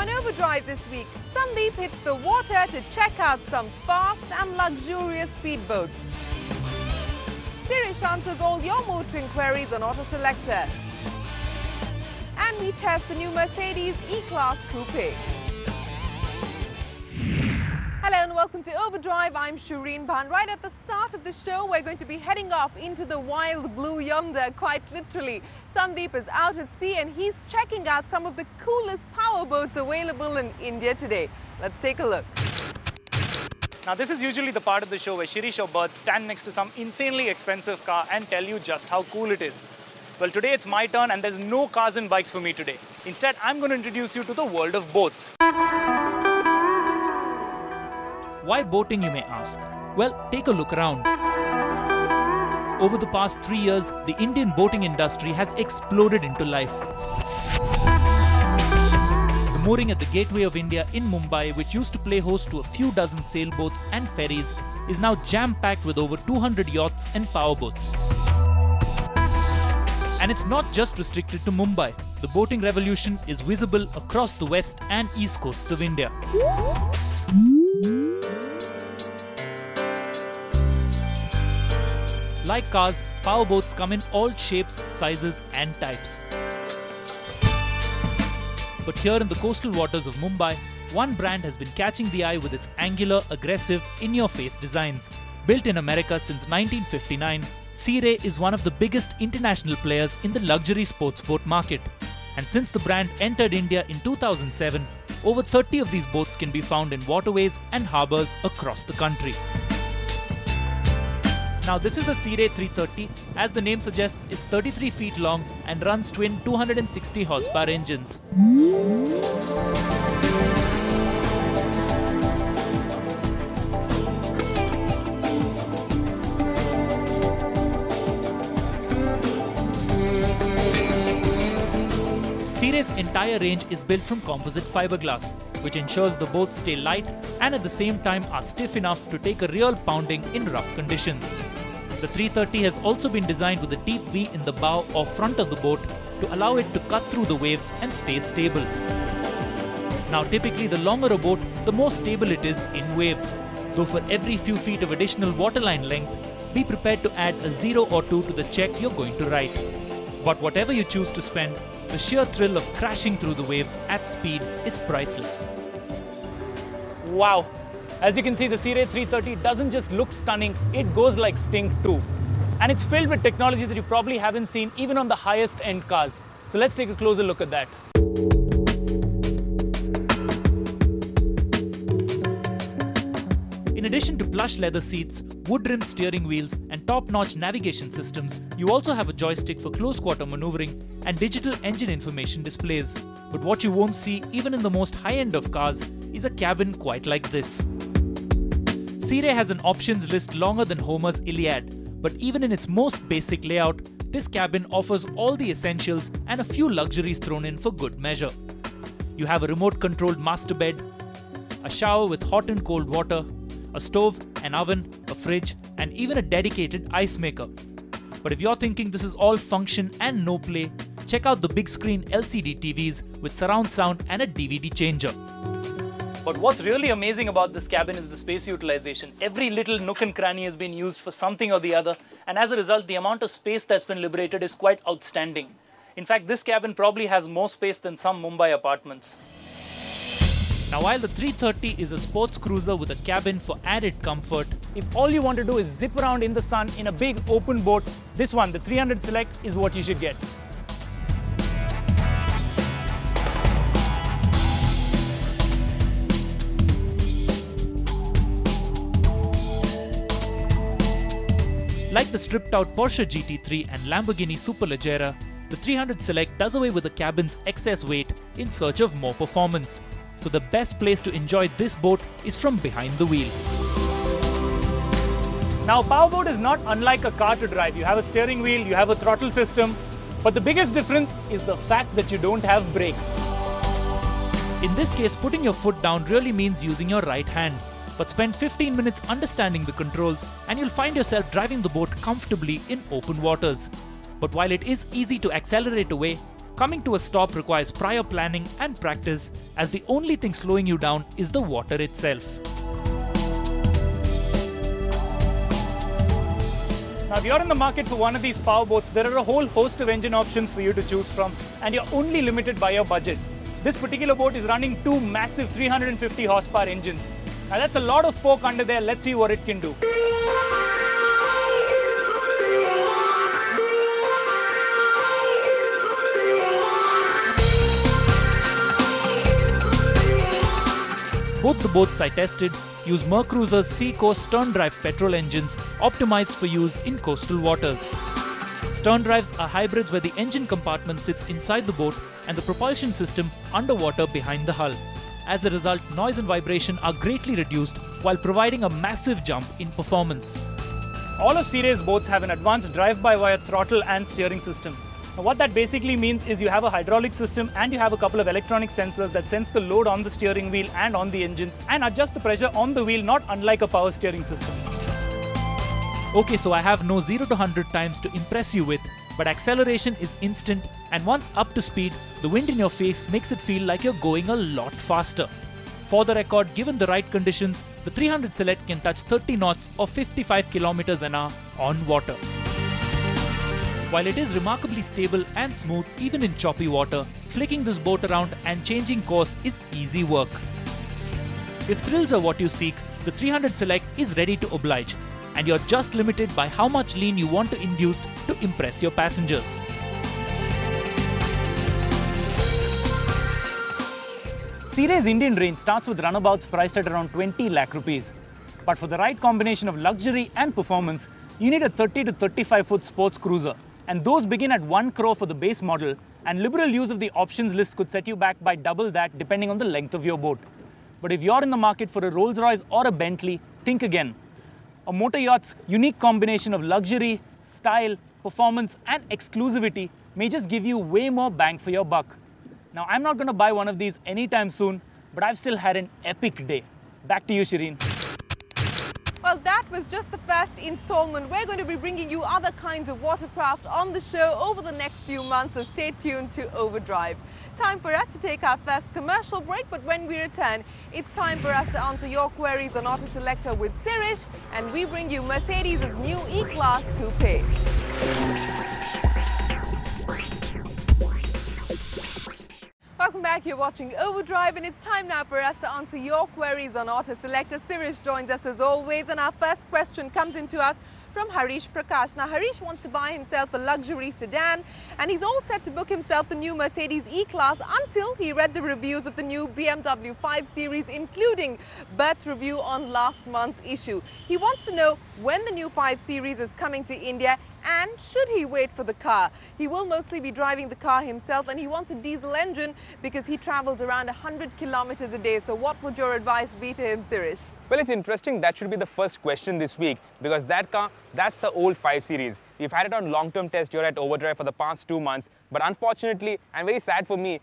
On Overdrive this week, Sandeep hits the water to check out some fast and luxurious speedboats. Sirish answers all your motoring queries on Auto Selector. And we test the new Mercedes E-Class Coupe. Hello and welcome to Overdrive. I'm Shireen Bhan. Right at the start of the show, we're going to be heading off into the wild blue yonder, quite literally. Sandeep is out at sea and he's checking out some of the coolest powerboats available in India today. Let's take a look. Now this is usually the part of the show where Shirish or Bert stand next to some insanely expensive car and tell you just how cool it is. Well, today it's my turn and there's no cars and bikes for me today. Instead, I'm going to introduce you to the world of boats. Why boating, you may ask? Well, take a look around. Over the past 3 years, the Indian boating industry has exploded into life. The mooring at the Gateway of India in Mumbai, which used to play host to a few dozen sailboats and ferries, is now jam-packed with over 200 yachts and powerboats. And it's not just restricted to Mumbai. The boating revolution is visible across the west and east coasts of India. Like cars, powerboats come in all shapes, sizes and types. But here in the coastal waters of Mumbai, one brand has been catching the eye with its angular, aggressive, in-your-face designs. Built in America since 1959, Sea Ray is one of the biggest international players in the luxury sports boat market. And since the brand entered India in 2007, over 30 of these boats can be found in waterways and harbours across the country. Now this is a Sea Ray 330, as the name suggests is 33 feet long and runs twin 260 horsepower engines. Sea Ray's entire range is built from composite fiberglass, which ensures the boats stay light and at the same time are stiff enough to take a real pounding in rough conditions. The 330 has also been designed with a deep V in the bow or front of the boat to allow it to cut through the waves and stay stable. Now typically the longer a boat, the more stable it is in waves. Though for every few feet of additional waterline length, be prepared to add a 0 or 2 to the check you're going to write. But whatever you choose to spend, the sheer thrill of crashing through the waves at speed is priceless. Wow! As you can see, the Sea Ray 330 doesn't just look stunning, it goes like stink too. And it's filled with technology that you probably haven't seen even on the highest end cars. So let's take a closer look at that. In addition to plush leather seats, wood-rimmed steering wheels and top-notch navigation systems, you also have a joystick for close-quarter maneuvering and digital engine information displays. But what you won't see even in the most high-end of cars is a cabin quite like this. Sea Ray has an options list longer than Homer's Iliad, but even in its most basic layout, this cabin offers all the essentials and a few luxuries thrown in for good measure. You have a remote-controlled master bed, a shower with hot and cold water, a stove, an oven, a fridge, and even a dedicated ice maker. But if you're thinking this is all function and no play, check out the big screen LCD TVs with surround sound and a DVD changer. But what's really amazing about this cabin is the space utilization. Every little nook and cranny has been used for something or the other, and as a result, the amount of space that's been liberated is quite outstanding. In fact, this cabin probably has more space than some Mumbai apartments. Now while the 330 is a sports cruiser with a cabin for added comfort, if all you want to do is zip around in the sun in a big open boat, this one, the 300 Select, is what you should get. Like the stripped-out Porsche GT3 and Lamborghini Superleggera, the 300 Select does away with the cabin's excess weight in search of more performance. So the best place to enjoy this boat is from behind the wheel. Now, a powerboat is not unlike a car to drive. You have a steering wheel, you have a throttle system, but the biggest difference is the fact that you don't have brakes. In this case, putting your foot down really means using your right hand. But spend 15 minutes understanding the controls and you'll find yourself driving the boat comfortably in open waters. But while it is easy to accelerate away, coming to a stop requires prior planning and practice, as the only thing slowing you down is the water itself. Now, if you're in the market for one of these power boats, there are a whole host of engine options for you to choose from, and you're only limited by your budget. This particular boat is running two massive 350 horsepower engines. Now, that's a lot of poke under there. Let's see what it can do. Both the boats I tested use Mercruiser's Seacoast stern drive petrol engines optimized for use in coastal waters. Stern drives are hybrids where the engine compartment sits inside the boat and the propulsion system underwater behind the hull. As a result, noise and vibration are greatly reduced while providing a massive jump in performance. All of Sea Ray's boats have an advanced drive-by-wire throttle and steering system. Now, what that basically means is you have a hydraulic system and you have a couple of electronic sensors that sense the load on the steering wheel and on the engines and adjust the pressure on the wheel, not unlike a power steering system. Okay, so I have no 0 to 100 times to impress you with, but acceleration is instant, and once up to speed, the wind in your face makes it feel like you're going a lot faster. For the record, given the right conditions, the 300 Select can touch 30 knots or 55 kilometers an hour on water. While it is remarkably stable and smooth even in choppy water, flicking this boat around and changing course is easy work. If thrills are what you seek, the 300 Select is ready to oblige, and you're just limited by how much lean you want to induce to impress your passengers. Sea Ray's Indian range starts with runabouts priced at around 20 lakh rupees. But for the right combination of luxury and performance, you need a 30 to 35 foot sports cruiser. And those begin at 1 crore for the base model, and liberal use of the options list could set you back by double that depending on the length of your boat. But if you're in the market for a Rolls-Royce or a Bentley, think again. A motor yacht's unique combination of luxury, style, performance and exclusivity may just give you way more bang for your buck. Now, I'm not going to buy one of these anytime soon, but I've still had an epic day. Back to you, Shireen. Well, that was just the first installment. We're going to be bringing you other kinds of watercraft on the show over the next few months, so stay tuned to Overdrive. Time for us to take our first commercial break, but when we return, it's time for us to answer your queries on Auto Selector with Sirish, and we bring you Mercedes' new E-Class Coupe. Welcome back, you're watching Overdrive, and it's time now for us to answer your queries on Auto Selector. Sirish joins us as always, and our first question comes into us from Harish Prakash. Now, Harish wants to buy himself a luxury sedan, and he's all set to book himself the new Mercedes E-Class until he read the reviews of the new BMW 5 Series, including Bert's review on last month's issue. He wants to know when the new 5 Series is coming to India, and should he wait for the car? He will mostly be driving the car himself, and he wants a diesel engine because he travels around 100 kilometers a day. So what would your advice be to him, Sirish? Well, it's interesting. That should be the first question this week, because that car, that's the old 5 Series. We've had it on long-term test here at Overdrive for the past 2 months, but unfortunately, and very sad for me,